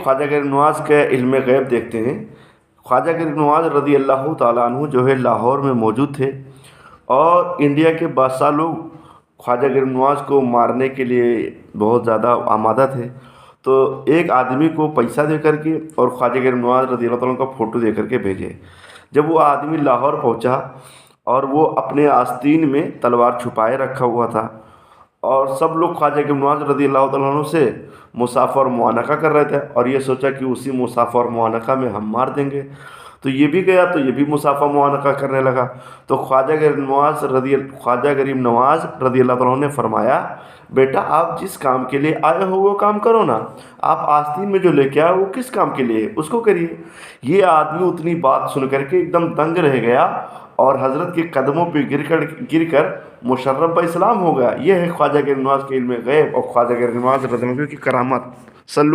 ख्वाजा गरीब नवाज़ के इल्म ग़ैब देखते हैं। ख्वाजा गरीब नवाज़ रज़ी अल्लाह ताला अन्हु जो है लाहौर में मौजूद थे और इंडिया के बादशाह लोग ख्वाजा गरीब नवाज़ को मारने के लिए बहुत ज़्यादा आमादा थे। तो एक आदमी को पैसा दे करके और ख्वाजा गरीब नवाज़ रज़ी अल्लाह ताला अन्हु का फ़ोटो दे करके भेजे। जब वो आदमी लाहौर पहुंचा और वो अपने आस्तीन में तलवार छुपाए रखा हुआ था और सब लोग ख्वाजा गरीब नवाज़ रज़ी अल्लाह ताला अन्हु से मुसाफ़ा और मुआनका कर रहे थे और ये सोचा कि उसी मुसाफ़ा और मुआनका में हम मार देंगे। तो ये भी गया तो ये भी मुसाफ़ा मुआनका करने लगा। तो ख्वाजा गरीब नवाज़ रज़ी अल्लाह ताला अन्हु ने फरमाया, बेटा आप जिस काम के लिए आए हो वो काम करो ना, आप आस्तीन में जो लेके आए वो किस काम के लिए है उसको करिए। ये आदमी उतनी बात सुन करके एकदम दंग रह गया और हज़रत के कदमों पे गिर कर मुशर्रफ इस्लाम हो गया। ये है ख्वाजा गरीब नवाज़ के इल्म ग़ैब और ख्वाजा गरीब नवाज़ रज़ी अल्लाह अन्हु की करामत। सल्लु